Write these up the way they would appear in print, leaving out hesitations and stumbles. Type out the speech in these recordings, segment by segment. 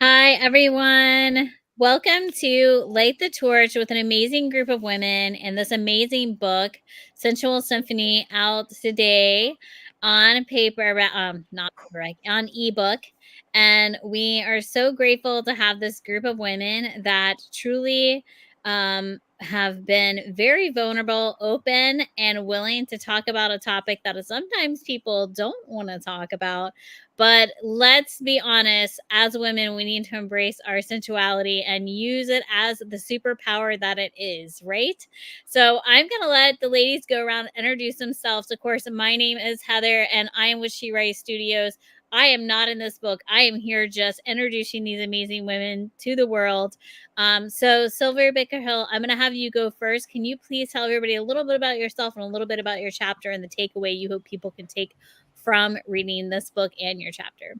Hi, everyone. Welcome to Light the Torch with an amazing group of women and this amazing book, Sensual Symphony, out today on paper, not paper, on ebook. And we are so grateful to have this group of women that truly have been very vulnerable, open, and willing to talk about a topic that sometimes people don't want to talk about. But let's be honest, as women, we need to embrace our sensuality and use it as the superpower that it is, right? So I'm going to let the ladies go around and introduce themselves. Of course, my name is Heather, and I am with She Writes Studios. I am not in this book. I am here just introducing these amazing women to the world. So, Sylvia Baker Hill, I'm going to have you go first. Can you please tell everybody a little bit about yourself and a little bit about your chapter and the takeaway you hope people can take from reading this book and your chapter?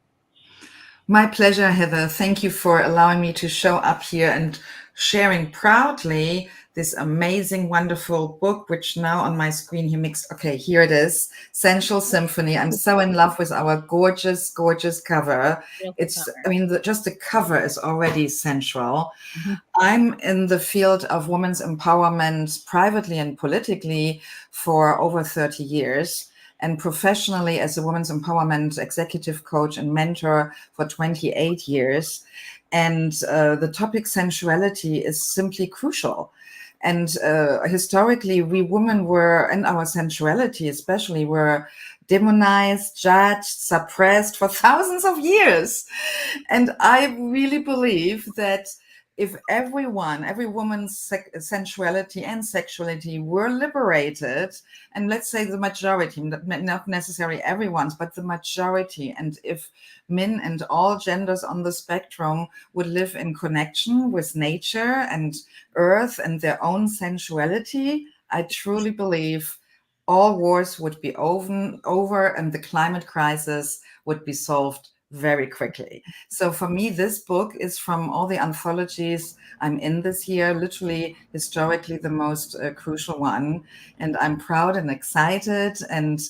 My pleasure, Heather. Thank you for allowing me to show up here and sharing proudly this amazing, wonderful book, which now on my screen here mixed. Okay, here it is, Sensual Symphony. I'm so in love with our gorgeous, gorgeous cover. Beautiful It's, cover. I mean, just the cover is already sensual. Mhm. I'm in the field of women's empowerment privately and politically for over 30 years, and professionally as a women's empowerment executive coach and mentor for 28 years. And the topic sensuality is simply crucial. And historically, we women were, in our sensuality especially, were demonized, judged, suppressed for thousands of years. And I really believe that if every woman's sensuality and sexuality were liberated, and let's say the majority, not necessarily everyone's, but the majority, and if men and all genders on the spectrum would live in connection with nature and earth and their own sensuality, I truly believe all wars would be over and the climate crisis would be solved very quickly. So for me, this book is from all the anthologies I'm in this year, literally historically the most crucial one. And I'm proud and excited. And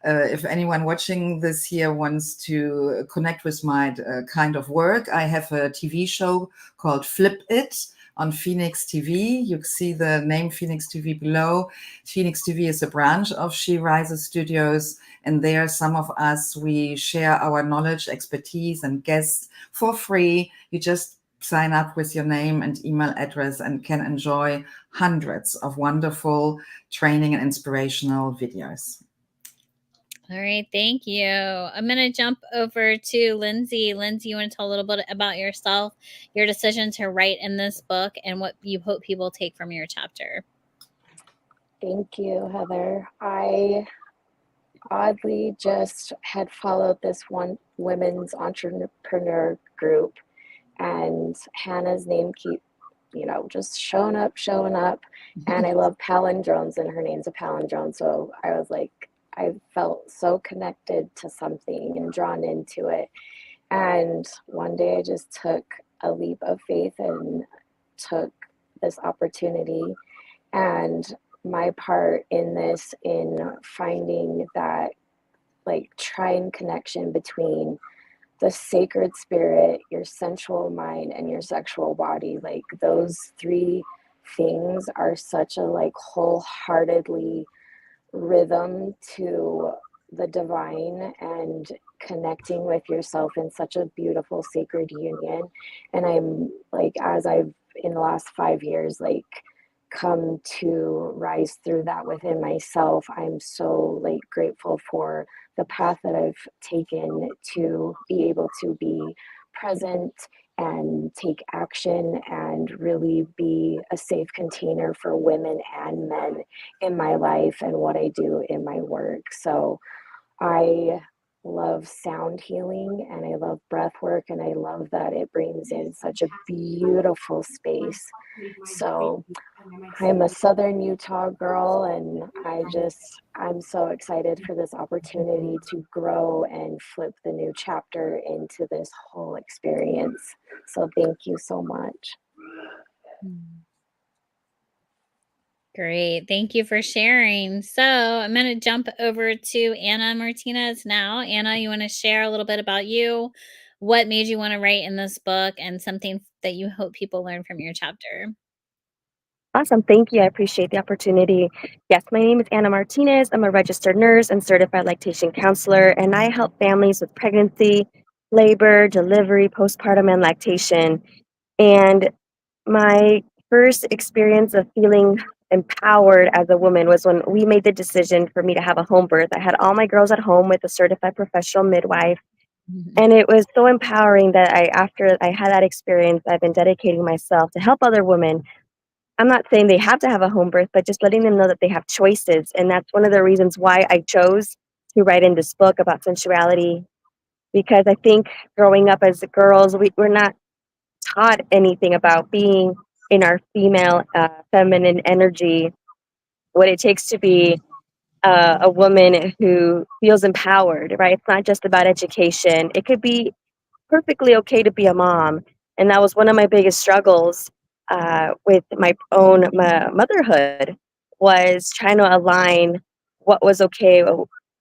if anyone watching this here wants to connect with my kind of work, I have a TV show called Flip It on Phoenix TV. You see the name Phoenix TV below. Phoenix TV is a branch of She Rises Studios, and there some of us, we share our knowledge, expertise, and guests for free. You just sign up with your name and email address and can enjoy hundreds of wonderful training and inspirational videos. All right, thank you. I'm going to jump over to Lindsay. Lindsay, you want to tell a little bit about yourself, your decision to write in this book, and what you hope people take from your chapter? Thank you, Heather. I oddly just had followed this one women's entrepreneur group, and Hannah's name keep just showing up. And I love palindromes, and her name's a palindrome. So I was like, I felt so connected to something and drawn into it. And one day I just took a leap of faith and took this opportunity. And my part in this, in finding that like trine connection between the sacred spirit, your sensual mind, and your sexual body, like those three things are such a like wholeheartedly rhythm to the divine and connecting with yourself in such a beautiful sacred union. And I'm like, as I've in the last 5 years like come to rise through that within myself, I'm so like grateful for the path that I've taken to be able to be present and take action and really be a safe container for women and men in my life and what I do in my work. So I love sound healing and I love breath work, and I love that it brings in such a beautiful space. So I'm a Southern Utah girl, and I'm so excited for this opportunity to grow and flip the new chapter into this whole experience. So thank you so much. Great. Thank you for sharing. So I'm going to jump over to Anna Martinez now. Anna, you want to share a little bit about you, what made you want to write in this book and something that you hope people learn from your chapter. Awesome. Thank you. I appreciate the opportunity. Yes, my name is Anna Martinez. I'm a registered nurse and certified lactation counselor, and I help families with pregnancy, labor, delivery, postpartum, and lactation. And my first experience of feeling empowered as a woman was when we made the decision for me to have a home birth. I had all my girls at home with a certified professional midwife. And it was so empowering that after I had that experience, I've been dedicating myself to help other women. I'm not saying they have to have a home birth, but just letting them know that they have choices. And that's one of the reasons why I chose to write in this book about sensuality, because I think growing up as girls, we're not taught anything about being in our female, feminine energy, what it takes to be a woman who feels empowered, right? It's not just about education. It could be perfectly okay to be a mom. And that was one of my biggest struggles with my own motherhood, was trying to align what was okay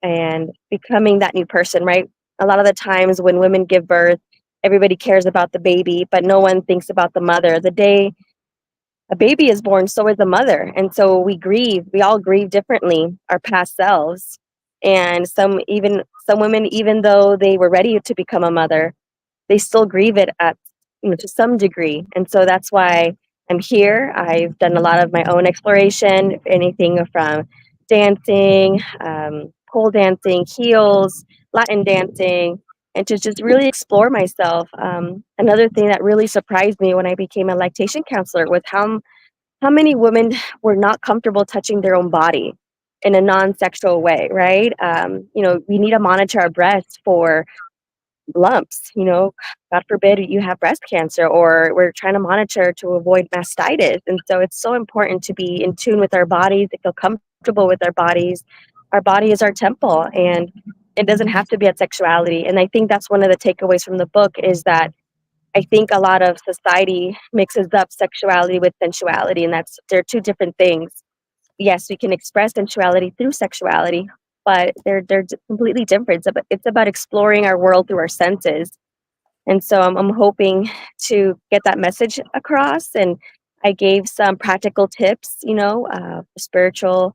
and becoming that new person, right? A lot of the times when women give birth, everybody cares about the baby, but no one thinks about the mother. The day a baby is born, so is the mother. And so we all grieve differently, our past selves. And some women, even though they were ready to become a mother, they still grieve it to some degree. And so that's why I'm here. I've done a lot of my own exploration, anything from dancing, pole dancing, heels, Latin dancing, and to just really explore myself. Another thing that really surprised me when I became a lactation counselor was how many women were not comfortable touching their own body in a non-sexual way, right? We need to monitor our breasts for lumps, God forbid you have breast cancer, or we're trying to monitor to avoid mastitis. And so it's so important to be in tune with our bodies, to feel comfortable with our bodies. Our body is our temple, and it doesn't have to be at sexuality. And I think that's one of the takeaways from the book, is that I think a lot of society mixes up sexuality with sensuality, and they're two different things. Yes, we can express sensuality through sexuality, but they're completely different. It's about exploring our world through our senses. And so I'm hoping to get that message across. And I gave some practical tips, spiritual,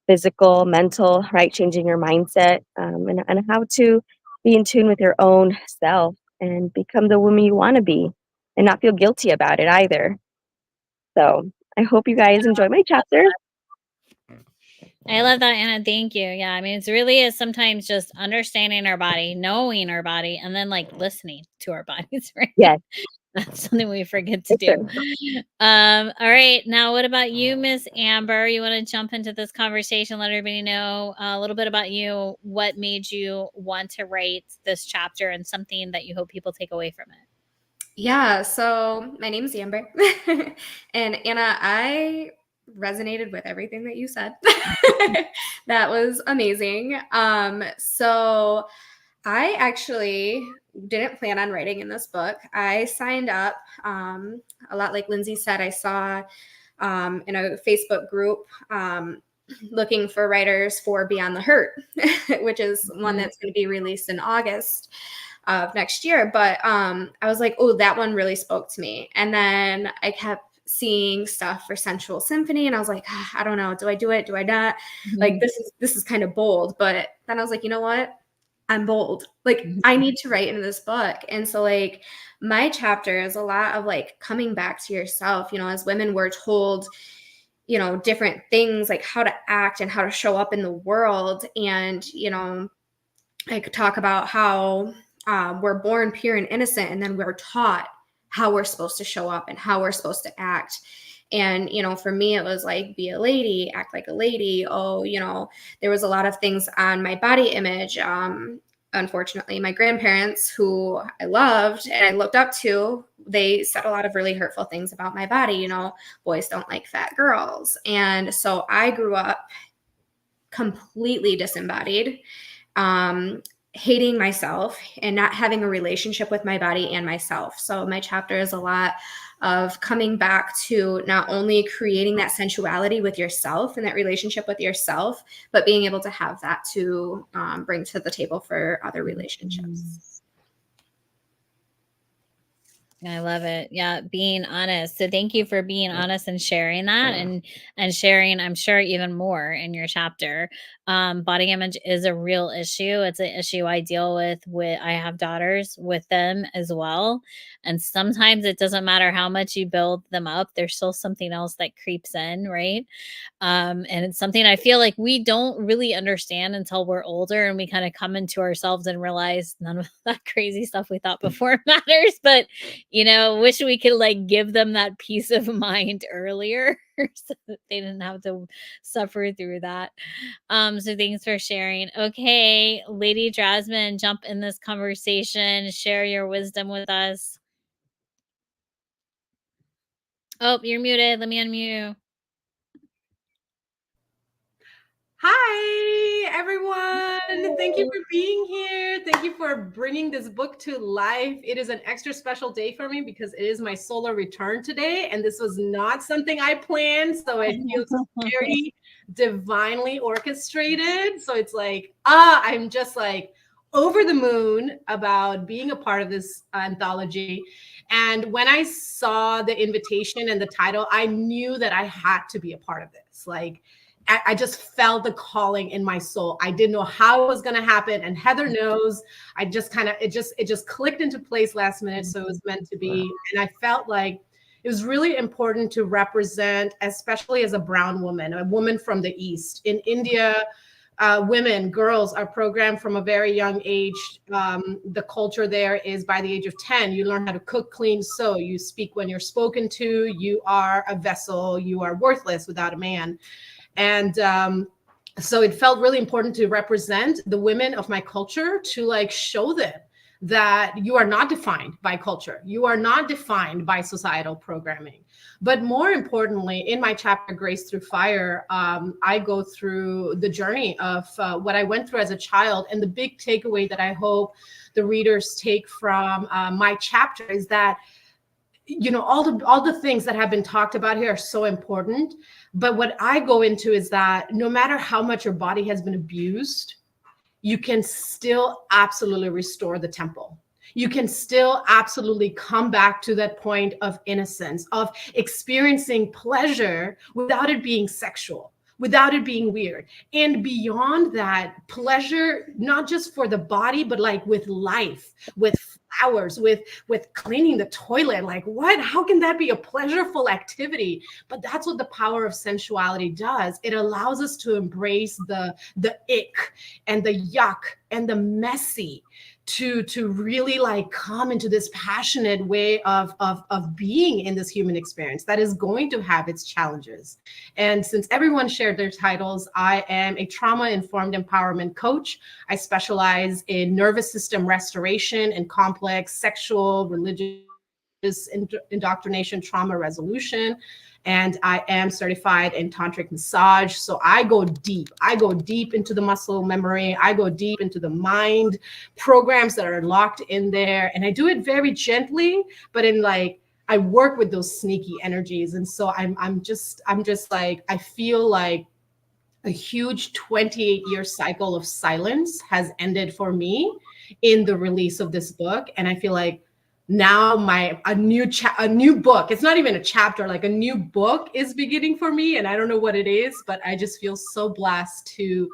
physical, mental, right? Changing your mindset, and how to be in tune with your own self and become the woman you want to be and not feel guilty about it either. So I hope you guys enjoy my chapter. I love that, Anna. Thank you. Yeah, I mean, it's really is sometimes just understanding our body, knowing our body, and then like listening to our bodies, right? Yes. That's something we forget to do. All right. Now, what about you, Miss Amber? You want to jump into this conversation, let everybody know a little bit about you, what made you want to write this chapter, and something that you hope people take away from it? Yeah, so my name's Amber. And Anna, I resonated with everything that you said. That was amazing. So I actually didn't plan on writing in this book. I signed up a lot like Lindsay said. I saw in a Facebook group looking for writers for Beyond the Hurt, which is one that's going to be released in August of next year. But I was like, oh, that one really spoke to me. And then I kept seeing stuff for Sensual Symphony, and I was like, I don't know, do I do it? Do I not? Like, this is kind of bold. But then I was like, you know what? I'm bold. Like, I need to write in this book. And so like my chapter is a lot of like coming back to yourself. As women, we're told, different things, like how to act and how to show up in the world. And, I could talk about how we're born pure and innocent, and then we're taught how we're supposed to show up and how we're supposed to act. And, for me, it was like, be a lady, act like a lady. Oh, there was a lot of things on my body image. Unfortunately, my grandparents, who I loved and I looked up to, they said a lot of really hurtful things about my body. Boys don't like fat girls. And so I grew up completely disembodied, hating myself and not having a relationship with my body and myself. So my chapter is a lot of coming back to not only creating that sensuality with yourself and that relationship with yourself, but being able to have that to bring to the table for other relationships. I love it. Yeah, being honest. So thank you for being honest and sharing that, and sharing, I'm sure, even more in your chapter. Body image is a real issue. It's an issue I deal with I have daughters, with them as well. And sometimes it doesn't matter how much you build them up, there's still something else that creeps in, right? And it's something I feel like we don't really understand until we're older and we kind of come into ourselves and realize none of that crazy stuff we thought before matters. But, wish we could like give them that peace of mind earlier so that they didn't have to suffer through that. So thanks for sharing. Okay, Lady Jasmine, jump in this conversation, share your wisdom with us. Oh, you're muted. Let me unmute you. Hi, everyone. Thank you for being here. Thank you for bringing this book to life. It is an extra special day for me because it is my solar return today, and this was not something I planned. So it feels very divinely orchestrated. So it's like, I'm just like over the moon about being a part of this anthology. And when I saw the invitation and the title, I knew that I had to be a part of this. Like, I just felt the calling in my soul. I didn't know how it was going to happen, and Heather knows. I just kind of it just clicked into place last minute, so it was meant to be. And I felt like it was really important to represent, especially as a brown woman, a woman from the East. In India, women, girls are programmed from a very young age. The culture there is by the age of 10, you learn how to cook, clean, sew. You speak when you're spoken to. You are a vessel. You are worthless without a man. And so it felt really important to represent the women of my culture, to like show them that you are not defined by culture. You are not defined by societal programming. But more importantly, in my chapter, Grace Through Fire, I go through the journey of what I went through as a child. And the big takeaway that I hope the readers take from my chapter is that, all the things that have been talked about here are so important. But what I go into is that no matter how much your body has been abused, you can still absolutely restore the temple. You can still absolutely come back to that point of innocence, of experiencing pleasure without it being sexual, without it being weird. And beyond that, pleasure, not just for the body, but like with life, with flowers, with cleaning the toilet. Like, what? How can that be a pleasureful activity? But that's what the power of sensuality does. It allows us to embrace the ick and the yuck and the messy, to really like come into this passionate way of being in this human experience that is going to have its challenges. And since everyone shared their titles, I am a trauma-informed empowerment coach. I specialize in nervous system restoration and complex sexual, religious, indoctrination, trauma resolution. And I am certified in tantric massage. So I go deep. I go deep into the muscle memory. I go deep into the mind programs that are locked in there. And I do it very gently, but in like, I work with those sneaky energies. And so I'm just like, I feel like a huge 28-year cycle of silence has ended for me in the release of this book. And I feel like now a new book, it's not even a chapter, like a new book is beginning for me. And I don't know what it is, but I just feel so blessed to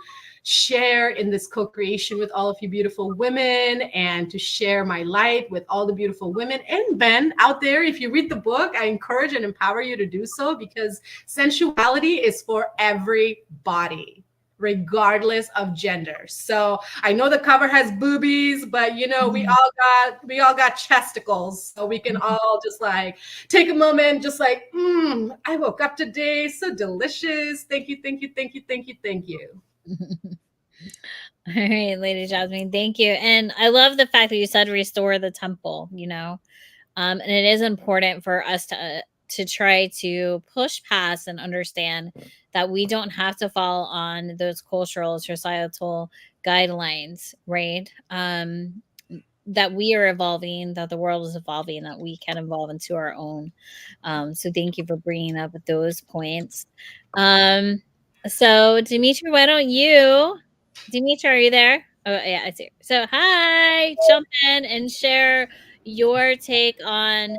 share in this co-creation with all of you beautiful women, and to share my light with all the beautiful women. And Ben out there, if you read the book, I encourage and empower you to do so, because sensuality is for everybody, regardless of gender. So I know the cover has boobies, but we all got chesticles, so we can all just like take a moment, just like, I woke up today, so delicious. Thank you, thank you, thank you, thank you, thank you. All right, Lady Jasmine, thank you. And I love the fact that you said restore the temple, and it is important for us to try to push past and understand that we don't have to fall on those cultural, societal guidelines, right? That we are evolving, that the world is evolving, that we can evolve into our own. So thank you for bringing up those points. So Dimitri, why don't you, Dimitri, are you there? Oh yeah, I see. So hi, jump in and share your take on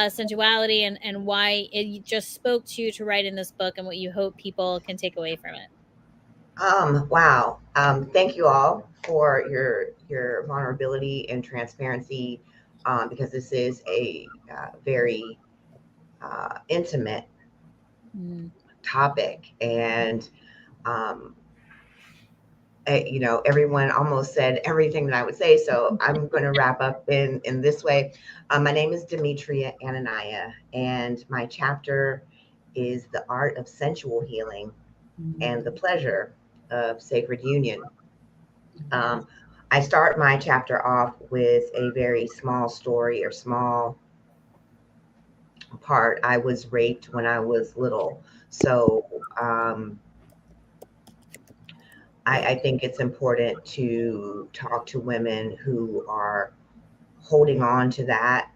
sensuality and why it just spoke to you to write in this book and what you hope people can take away from it. Wow. Thank you all for your vulnerability and transparency, because this is a very intimate topic, and you know, everyone almost said everything that I would say, so I'm going to wrap up in this way. My name is Demetria Anania, and my chapter is The Art of Sensual Healing and the Pleasure of Sacred Union. I start my chapter off with a very small story or small part. I was raped when I was little. So I think it's important to talk to women who are holding on to that.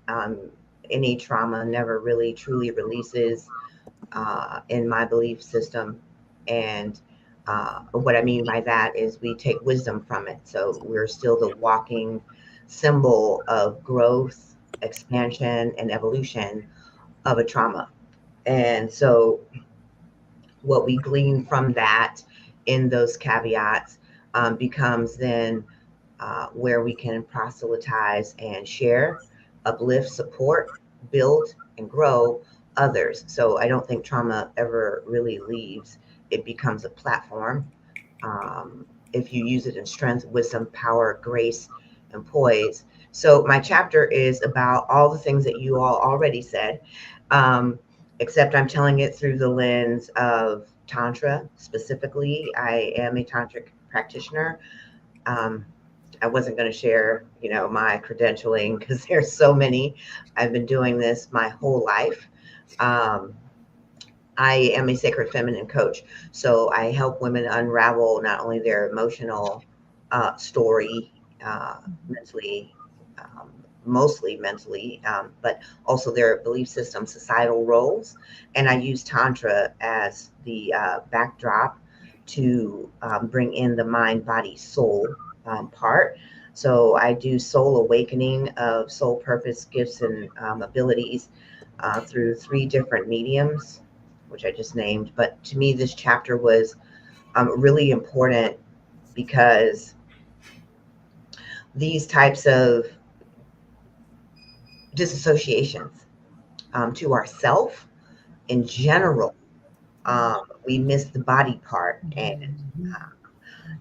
Any trauma never really truly releases in my belief system. And what I mean by that is we take wisdom from it. So we're still the walking symbol of growth, expansion, and evolution of a trauma. And so what we glean from that in those caveats becomes then where we can proselytize and share, uplift, support, build, and grow others. So I don't think trauma ever really leaves. It becomes a platform. If you use it in strength, wisdom, power, grace, and poise. So my chapter is about all the things that you all already said, except I'm telling it through the lens of Tantra specifically. I am a Tantric practitioner. I wasn't going to share, you know, my credentialing because there's so many. I've been doing this my whole life. I am a sacred feminine coach, so I help women unravel not only their emotional story, mentally, mostly mentally, but also their belief system, societal roles. And I use Tantra as the backdrop to bring in the mind, body, soul part. So I do soul awakening of soul purpose, gifts, and abilities through 3 different mediums, which I just named. But to me, this chapter was really important because these types of disassociations to ourself in general, we miss the body part. And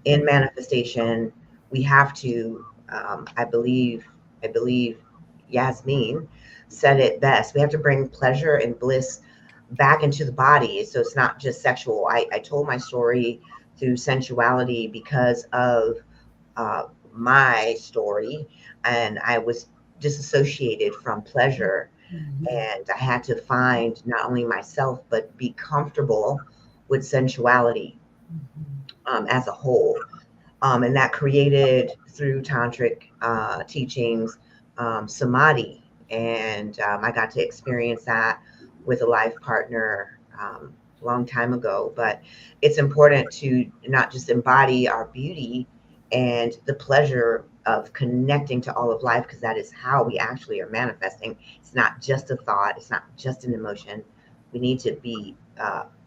in manifestation, we have to, I believe Yasmin said it best. We have to bring pleasure and bliss back into the body. So it's not just sexual. I told my story through sensuality because of my story, and I was disassociated from pleasure. And I had to find not only myself, but be comfortable with sensuality as a whole. And that created through tantric teachings, samadhi. And I got to experience that with a life partner a long time ago. But it's important to not just embody our beauty and the pleasure of connecting to all of life, because that is how we actually are manifesting. It's not just a thought. It's not just an emotion. We need to be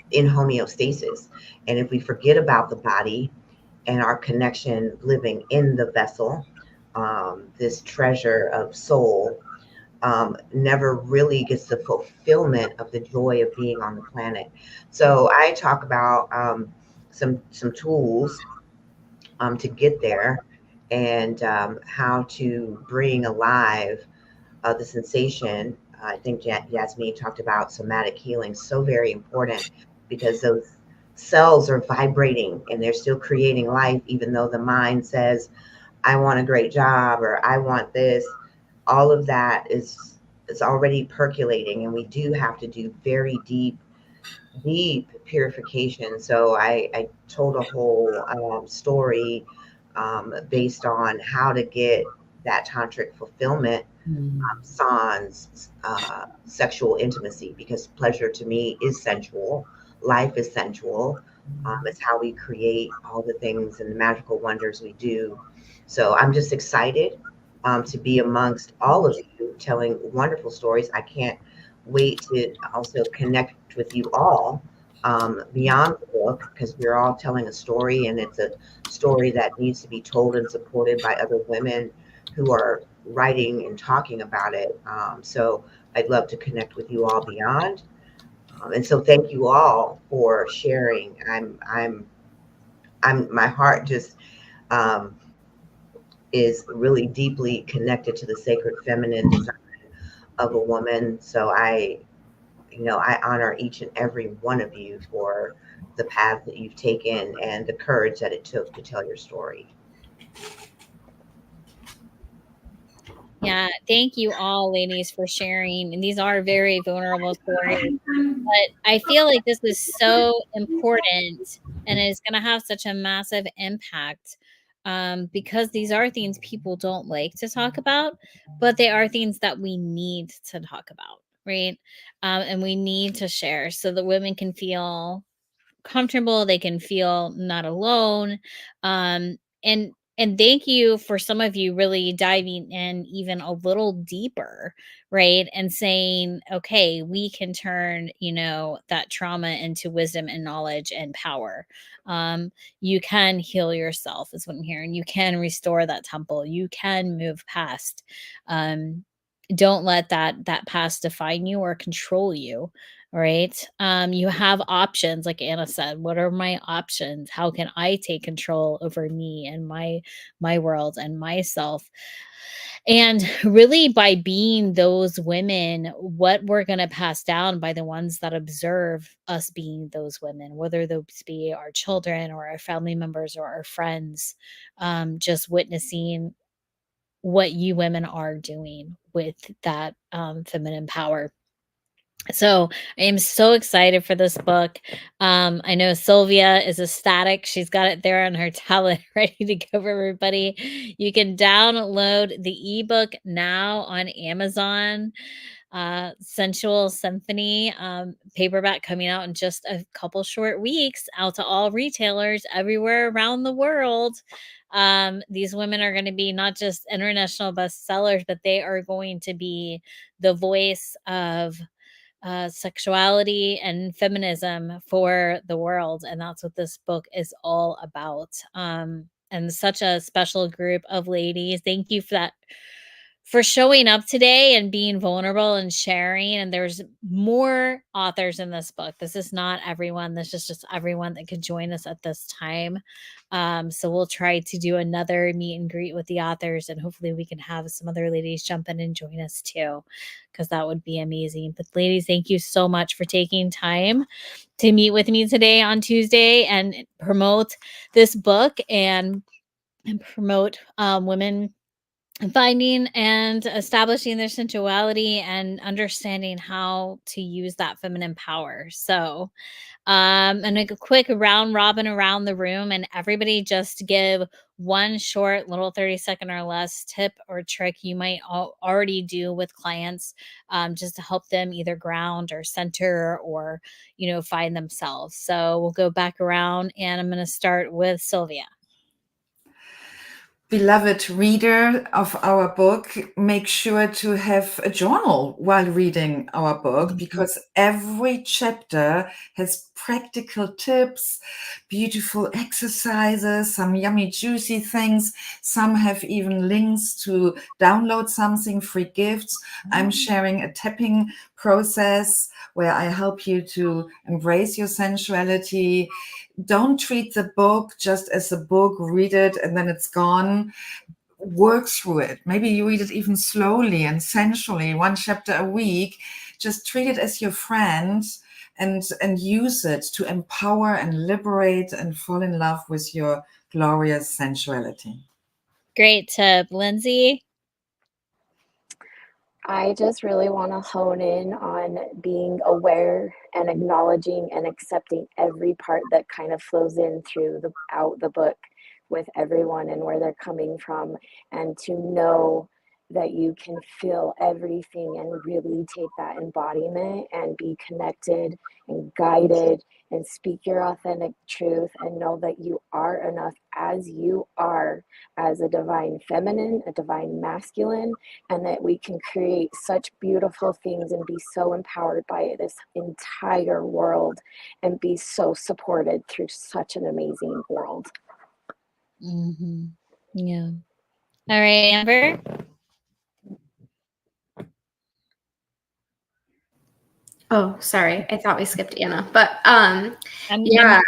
in homeostasis. And if we forget about the body and our connection living in the vessel, this treasure of soul never really gets the fulfillment of the joy of being on the planet. So I talk about some tools to get there, and how to bring alive the sensation. I think Yasmin talked about somatic healing, so very important, because those cells are vibrating and they're still creating life, even though the mind says, I want a great job, or I want this. All of that is already percolating, and we do have to do very deep purification. So I told a whole story based on how to get that tantric fulfillment, sans sexual intimacy, because pleasure to me is sensual. Life is sensual. It's how we create all the things and the magical wonders we do. So I'm just excited to be amongst all of you telling wonderful stories. I can't wait to also connect with you all beyond the book, because we're all telling a story, and it's a story that needs to be told and supported by other women who are writing and talking about it. So I'd love to connect with you all beyond. And so thank you all for sharing. My heart just um, is really deeply connected to the sacred feminine design of a woman. So I honor each and every one of you for the path that you've taken and the courage that it took to tell your story. Yeah, thank you all, ladies, for sharing. And these are very vulnerable stories. But I feel like this is so important and it's going to have such a massive impact because these are things people don't like to talk about, but they are things that we need to talk about, right? And we need to share so that women can feel comfortable, they can feel not alone. And thank you for some of you really diving in even a little deeper, right? And saying, okay, we can turn, that trauma into wisdom and knowledge and power. You can heal yourself, is what I'm hearing. You can restore that temple. You can move past. Don't let that past define you or control you. Right. You have options, like Anna said. What are my options? How can I take control over me and my world and myself? And really, by being those women, what we're going to pass down by the ones that observe us being those women, whether those be our children or our family members or our friends, just witnessing what you women are doing with that feminine power. So I am so excited for this book. I know Sylvia is ecstatic. She's got it there on her tablet ready to go for everybody. You can download the ebook now on Amazon. Sensual Symphony paperback coming out in just a couple short weeks, out to all retailers everywhere around the world. These women are going to be not just international bestsellers, but they are going to be the voice of sexuality and feminism for the world. And that's what this book is all about. And such a special group of ladies. Thank you for that, for showing up today and being vulnerable and sharing. And there's more authors in this book. This is not everyone. This is just everyone that could join us at this time. So we'll try to do another meet and greet with the authors, and hopefully we can have some other ladies jump in and join us too, because that would be amazing. But ladies, thank you so much for taking time to meet with me today on Tuesday and promote this book and promote women finding and establishing their sensuality and understanding how to use that feminine power. So, and a quick round robin around the room, and everybody just give one short little 30-second or less tip or trick you might already do with clients, just to help them either ground or center or, find themselves. So we'll go back around, and I'm going to start with Sylvia. Beloved reader of our book, make sure to have a journal while reading our book, because every chapter has practical tips, beautiful exercises, some yummy, juicy things. Some have even links to download something, free gifts. I'm sharing a tapping process where I help you to embrace your sensuality. Don't treat the book just as a book, read it and then it's gone. Work through it. Maybe you read it even slowly and sensually, one chapter a week. Just treat it as your friend and use it to empower and liberate and fall in love with your glorious sensuality. Great tip. Lindsay? I just really want to hone in on being aware and acknowledging and accepting every part that kind of flows in throughout the book with everyone and where they're coming from, and to know that you can feel everything and really take that embodiment and be connected and guided and speak your authentic truth and know that you are enough as you are, as a divine feminine, a divine masculine, and that we can create such beautiful things and be so empowered by this entire world and be so supported through such an amazing world. Mm-hmm. Yeah. All right, Amber. Oh, sorry. I thought we skipped Anna, but Yeah.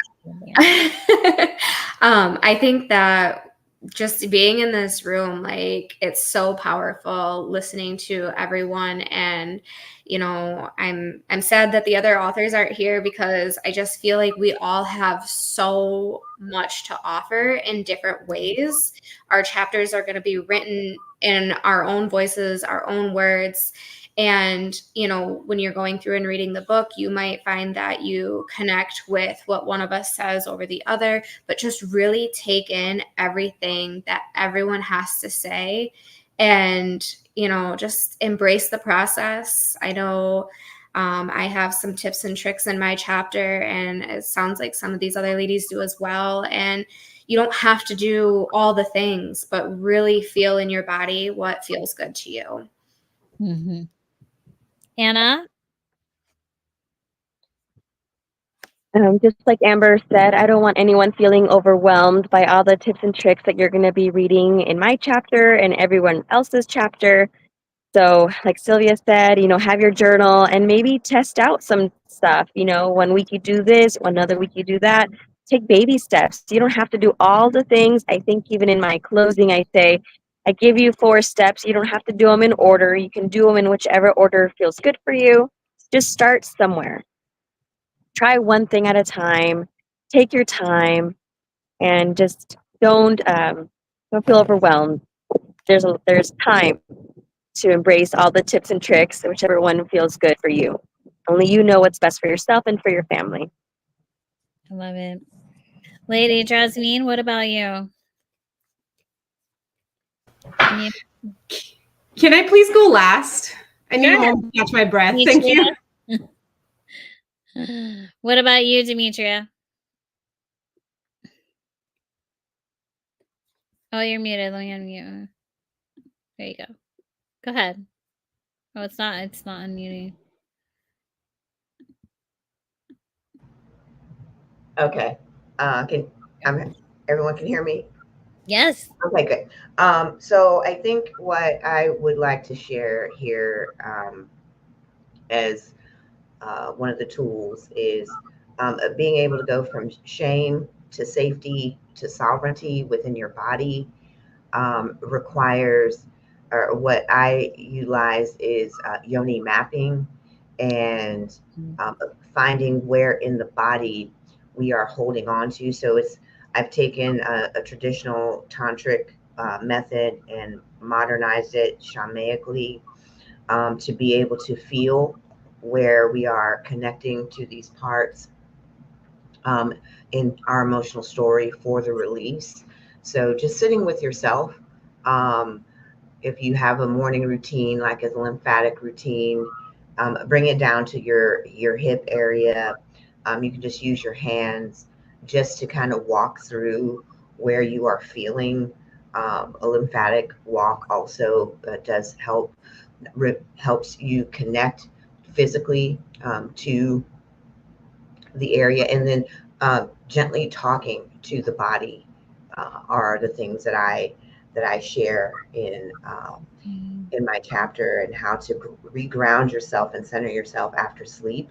I think that just being in this room, like, it's so powerful listening to everyone. And, you know, I'm sad that the other authors aren't here, because I just feel like we all have so much to offer in different ways. Our chapters are going to be written in our own voices, our own words. And, you know, when you're going through and reading the book, you might find that you connect with what one of us says over the other, but just really take in everything that everyone has to say and, you know, just embrace the process. I know I have some tips and tricks in my chapter, and it sounds like some of these other ladies do as well. And you don't have to do all the things, but really feel in your body what feels good to you. Mm-hmm. Anna? Just like Amber said, I don't want anyone feeling overwhelmed by all the tips and tricks that you're going to be reading in my chapter and everyone else's chapter. So like Sylvia said, you know, have your journal and maybe test out some stuff. You know, 1 week you do this, another week you do that. Take baby steps. You don't have to do all the things. I think even in my closing, I say, I give you 4 steps. You don't have to do them in order. You can do them in whichever order feels good for you. Just start somewhere. Try one thing at a time. Take your time, and just don't feel overwhelmed. There's time to embrace all the tips and tricks, whichever one feels good for you. Only you know what's best for yourself and for your family. I love it. Lady Jasmine, what about you? Can I please go last? I need a moment to catch my breath. Thank you. What about you, Demetria? Oh, you're muted. Let me unmute. There you go. Go ahead. Oh, it's not unmuting. Okay. Everyone can hear me? Yes. Okay, good. So I think what I would like to share here as one of the tools is being able to go from shame to safety to sovereignty within your body requires, or what I utilize is yoni mapping and finding where in the body we are holding on to. So I've taken a traditional tantric method and modernized it shamaically to be able to feel where we are connecting to these parts in our emotional story for the release. So just sitting with yourself. If you have a morning routine, like a lymphatic routine, bring it down to your hip area. You can just use your hands just to kind of walk through where you are feeling. A lymphatic walk also does helps you connect physically to the area, and then gently talking to the body are the things that I share in my chapter, and how to reground yourself and center yourself after sleep,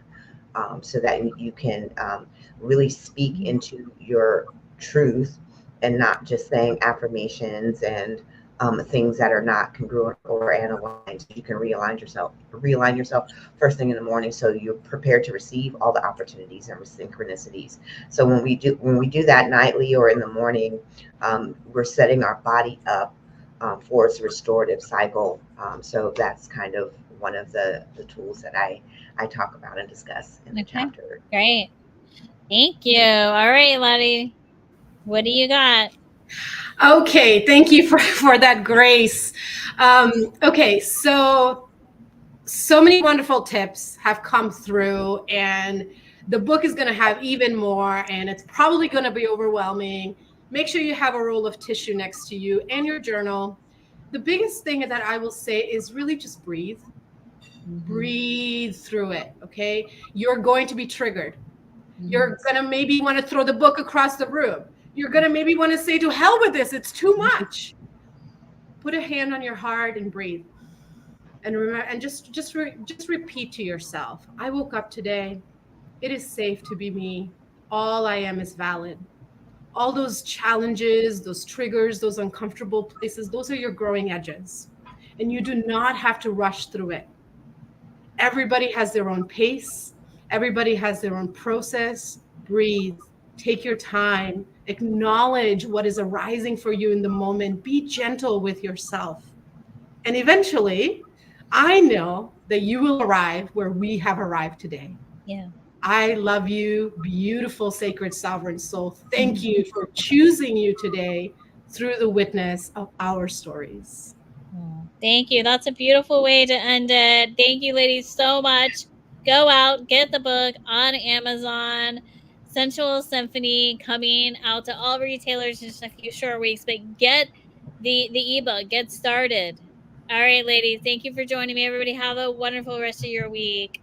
so that you can really speak into your truth and not just saying affirmations and things that are not congruent or aligned. You can realign yourself first thing in the morning, so you're prepared to receive all the opportunities and synchronicities. So when we do that nightly or in the morning, we're setting our body up for its restorative cycle. So that's kind of one of the tools that I talk about and discuss in the chapter. Great. Thank you. All right, Lottie. What do you got? Okay, thank you for that grace. Okay, so many wonderful tips have come through, and the book is going to have even more, and it's probably going to be overwhelming. Make sure you have a roll of tissue next to you and your journal. The biggest thing that I will say is really just breathe. Breathe through it, okay? You're going to be triggered. You're going to maybe want to throw the book across the room. You're going to maybe want to say, to hell with this, it's too much. Put a hand on your heart and breathe. And remember, and just repeat to yourself, I woke up today. It is safe to be me. All I am is valid. All those challenges, those triggers, those uncomfortable places, those are your growing edges. And you do not have to rush through it. Everybody has their own pace. Everybody has their own process. Breathe. Take your time. Acknowledge what is arising for you in the moment. Be gentle with yourself. And eventually, I know that you will arrive where we have arrived today. Yeah. I love you, beautiful, sacred, sovereign soul. Thank you for choosing you today through the witness of our stories. Oh, thank you. That's a beautiful way to end it. Thank you, ladies, so much. Go out, get the book on Amazon. Sensual Symphony coming out to all retailers in just a few short weeks, but get the ebook, get started. All right, ladies, thank you for joining me. Everybody have a wonderful rest of your week.